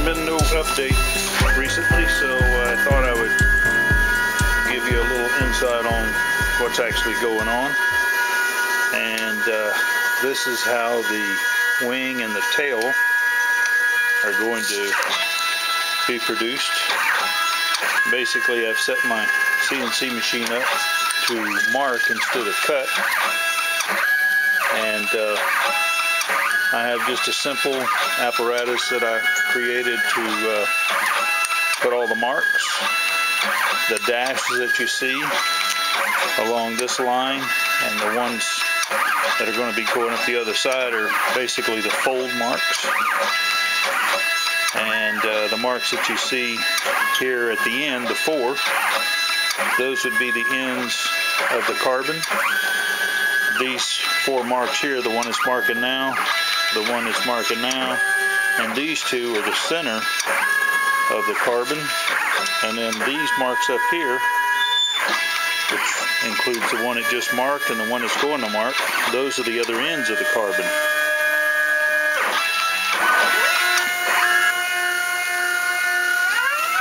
been no update recently, so I thought I would give you a little insight on what's actually going on. And this is how the wing and the tail are going to be produced. Basically, I've set my CNC machine up to mark instead of cut, and I have just a simple apparatus that I created to put all the marks. The dashes that you see along this line and the ones that are going to be going up the other side are basically the fold marks. And the marks that you see here at the end, the four, those would be the ends of the carbon. These four marks here, the one that's marking now, the one that's marking now, and these two are the center of the carbon. And then these marks up here, which includes the one it just marked and the one that's going to mark, those are the other ends of the carbon.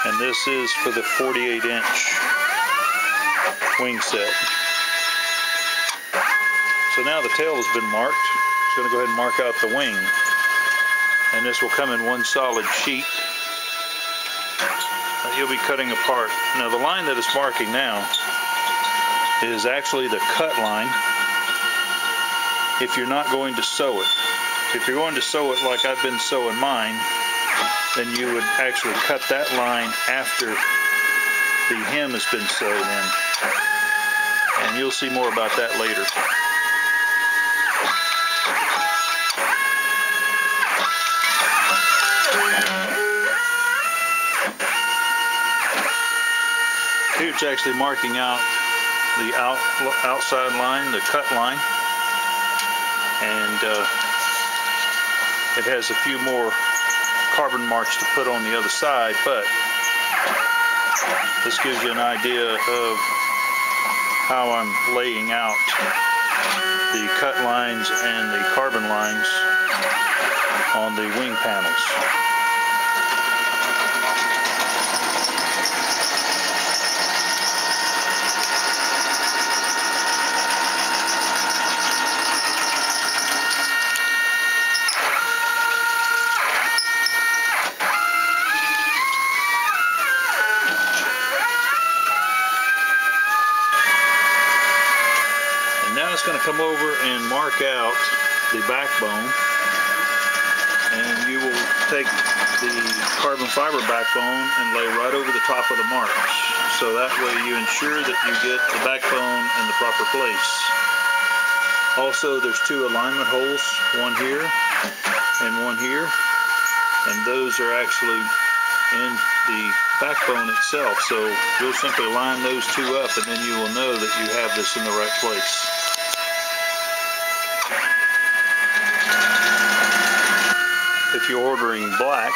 And this is for the 48-inch wing set. So now the tail has been marked. It's going to go ahead and mark out the wing. And this will come in one solid sheet that you'll be cutting apart. Now the line that it's marking now is actually the cut line if you're not going to sew it. If you're going to sew it like I've been sewing mine, then you would actually cut that line after the hem has been sewed in. And you'll see more about that later. Here it's actually marking out the outside line, the cut line. And it has a few more carbon marks to put on the other side, but this gives you an idea of how I'm laying out the cut lines and the carbon lines on the wing panels. It's going to come over and mark out the backbone, and you will take the carbon fiber backbone and lay right over the top of the marks, so that way you ensure that you get the backbone in the proper place. Also, there's two alignment holes, one here and one here, and those are actually in the backbone itself, so you'll simply line those two up and then you will know that you have this in the right place. If you're ordering black,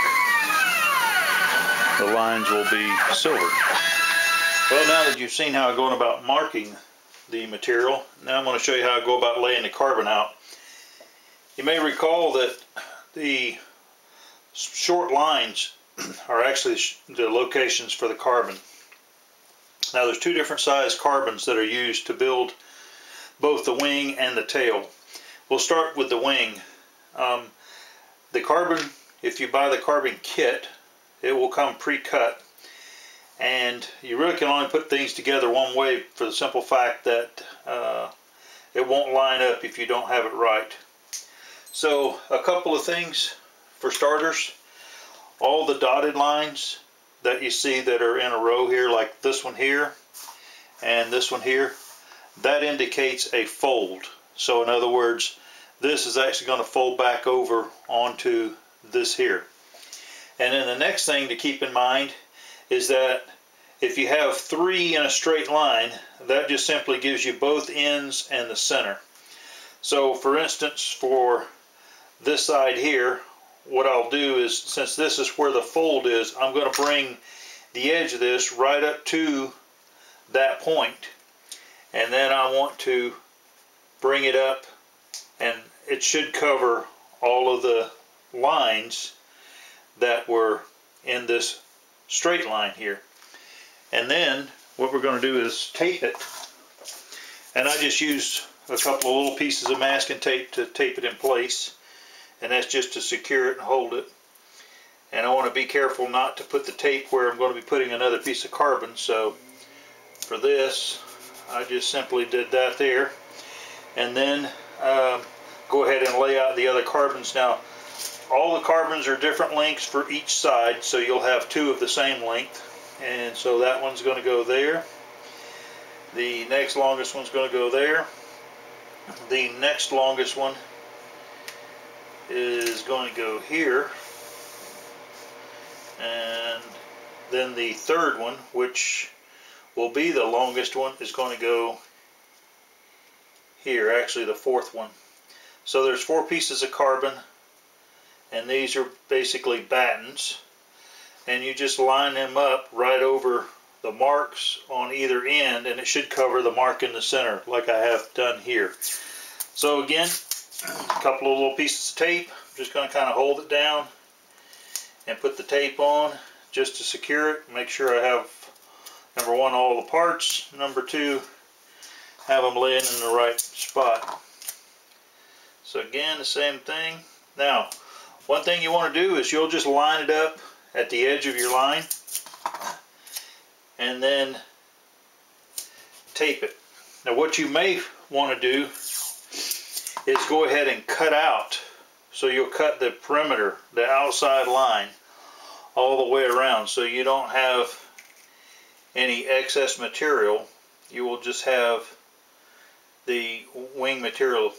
the lines will be silver. Well, now that you've seen how I'm going about marking the material, now I'm going to show you how I go about laying the carbon out. You may recall that the short lines are actually the locations for the carbon. Now there's two different size carbons that are used to build both the wing and the tail. We'll start with the wing. The carbon, if you buy the carbon kit, it will come pre-cut, and you really can only put things together one way for the simple fact that it won't line up if you don't have it right. So a couple of things for starters: all the dotted lines that you see that are in a row here, like this one here and this one here, that indicates a fold. So in other words, this is actually going to fold back over onto this here. And then the next thing to keep in mind is that if you have three in a straight line, that just simply gives you both ends and the center. So for instance, for this side here, what I'll do is, since this is where the fold is, I'm going to bring the edge of this right up to that point, and then I want to bring it up, and it should cover all of the lines that were in this straight line here. And then what we're going to do is tape it. And I just used a couple of little pieces of masking tape to tape it in place. And that's just to secure it and hold it. And I want to be careful not to put the tape where I'm going to be putting another piece of carbon. So for this, I just simply did that there. And then go ahead and lay out the other carbons. Now, all the carbons are different lengths for each side, so you'll have two of the same length. And so that one's going to go there. The next longest one's going to go there. The next longest one is going to go here. And then the third one, which will be the longest one, is going to go here, actually the fourth one. So there's 4 pieces of carbon, and these are basically battens, and you just line them up right over the marks on either end, and it should cover the mark in the center like I have done here. So again, a couple of little pieces of tape. I'm just going to kind of hold it down and put the tape on just to secure it. Make sure I have, number 1, all the parts, number 2, have them laying in the right spot. So again, the same thing. Now, one thing you want to do is you'll just line it up at the edge of your line and then tape it. Now what you may want to do is go ahead and cut out. So you'll cut the perimeter, the outside line, all the way around, so you don't have any excess material. You will just have the wing material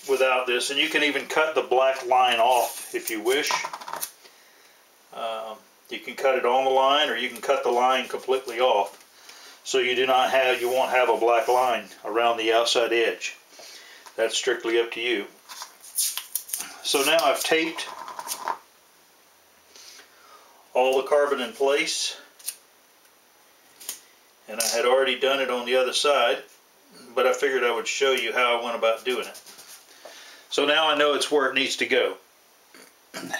without this, and you can even cut the black line off if you wish. You can cut it on the line, or you can cut the line completely off, so you won't have a black line around the outside edge. That's strictly up to you. So now I've taped all the carbon in place, and I had already done it on the other side, but I figured I would show you how I went about doing it. So now I know it's where it needs to go.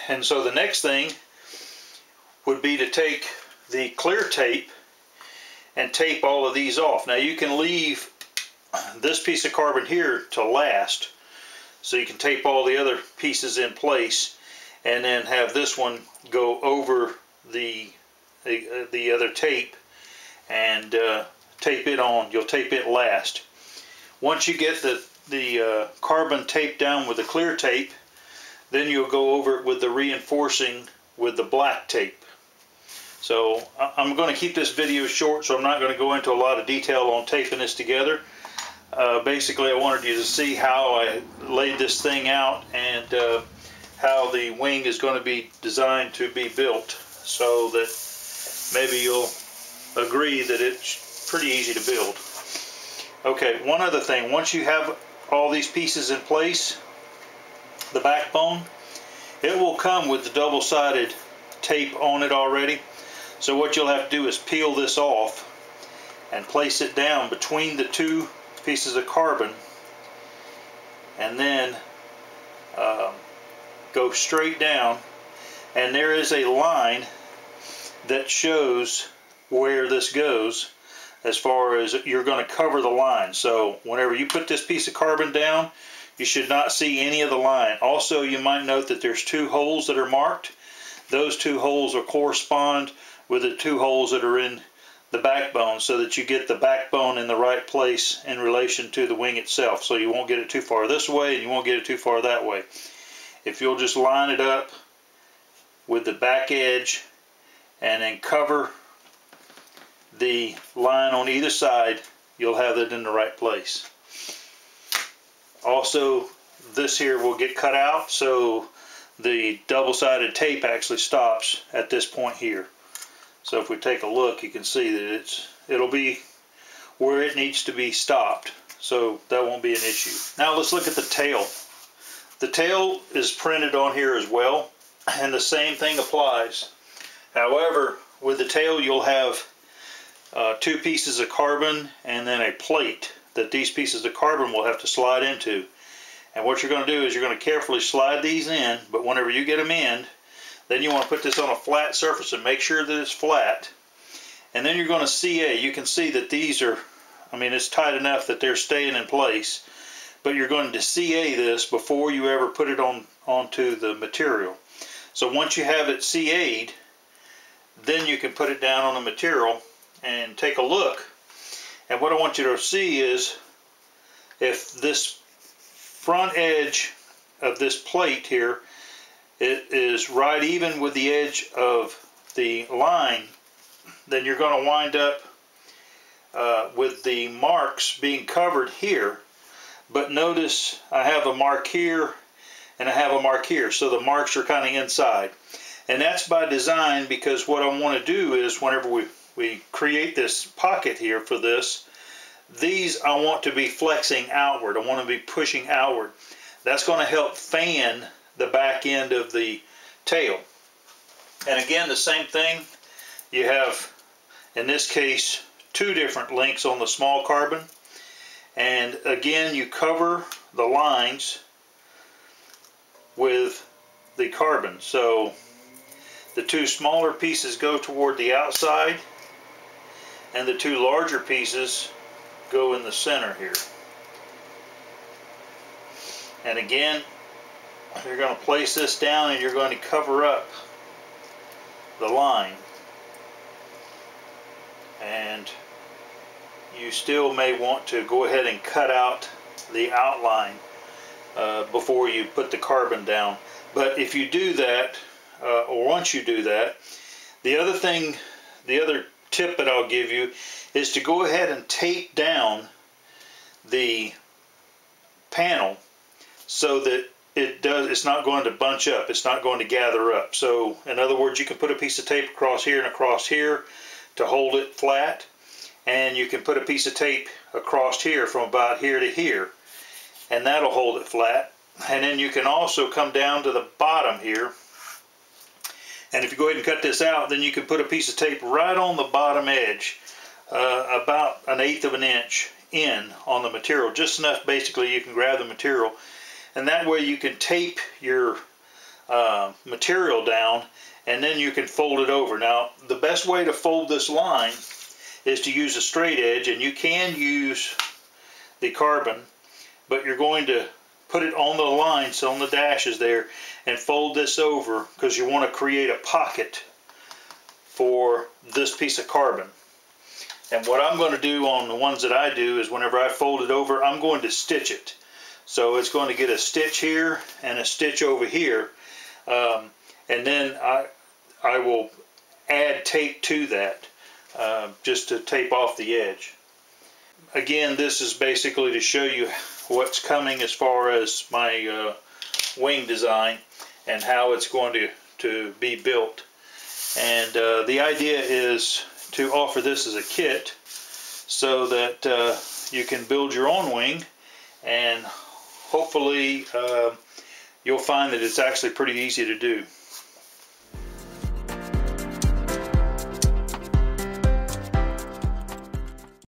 And so the next thing would be to take the clear tape and tape all of these off. Now you can leave this piece of carbon here to last, so you can tape all the other pieces in place and then have this one go over the other tape and tape it on. You'll tape it last. Once you get the carbon taped down with the clear tape, then you'll go over it with the reinforcing with the black tape. So I'm going to keep this video short, so I'm not going to go into a lot of detail on taping this together. Basically, I wanted you to see how I laid this thing out and how the wing is going to be designed to be built, so that maybe you'll agree that it's pretty easy to build. Okay, one other thing. Once you have all these pieces in place, the backbone, it will come with the double-sided tape on it already. So what you'll have to do is peel this off and place it down between the 2 pieces of carbon, and then go straight down, and there is a line that shows where this goes as far as you're going to cover the line. So whenever you put this piece of carbon down, you should not see any of the line. Also, you might note that there's 2 holes that are marked. Those 2 holes will correspond with the 2 holes that are in the backbone, so that you get the backbone in the right place in relation to the wing itself. So you won't get it too far this way and you won't get it too far that way. If you'll just line it up with the back edge and then cover the line on either side, you'll have it in the right place. Also, this here will get cut out, so the double-sided tape actually stops at this point here. So if we take a look, you can see that it'll be where it needs to be stopped, so that won't be an issue. Now let's look at the tail. The tail is printed on here as well, and the same thing applies. However, with the tail you'll have 2 pieces of carbon and then a plate that these pieces of carbon will have to slide into. And what you're going to do is you're going to carefully slide these in, but whenever you get them in, Then you want to put this on a flat surface and make sure that it's flat. And then you're going to CA. You can see that these are, I mean, it's tight enough that they're staying in place. But you're going to CA this before you ever put it onto the material. So once you have it CA'd, then you can put it down on the material and take a look. And what I want you to see is if this front edge of this plate here, it is right even with the edge of the line, then you're going to wind up with the marks being covered here. But notice I have a mark here and I have a mark here, so the marks are kind of inside. And that's by design, because what I want to do is whenever we create this pocket here for this, these I want to be flexing outward. I want to be pushing outward. That's going to help fan the back end of the tail. And again, the same thing. You have, in this case, 2 different lengths on the small carbon. And again, you cover the lines with the carbon. So the 2 smaller pieces go toward the outside, and the 2 larger pieces go in the center here. And again, you're going to place this down and you're going to cover up the line. And you still may want to go ahead and cut out the outline before you put the carbon down. But if you do that, or once you do that, the other tip that I'll give you is to go ahead and tape down the panel so that it's not going to bunch up, it's not going to gather up. So in other words, you can put a piece of tape across here and across here to hold it flat, and you can put a piece of tape across here from about here to here, and that'll hold it flat. And then you can also come down to the bottom here, and if you go ahead and cut this out, then you can put a piece of tape right on the bottom edge, about 1/8 of an inch in on the material, just enough basically you can grab the material, and that way you can tape your material down, and then you can fold it over. Now, the best way to fold this line is to use a straight edge, and you can use the carbon, but you're going to put it on the lines, on the dashes there, and fold this over, because you want to create a pocket for this piece of carbon. And what I'm going to do on the ones that I do is whenever I fold it over, I'm going to stitch it. So it's going to get a stitch here and a stitch over here, and then I will add tape to that, just to tape off the edge. Again, this is basically to show you what's coming as far as my wing design and how it's going to be built. And the idea is to offer this as a kit so that you can build your own wing, and hopefully you'll find that it's actually pretty easy to do.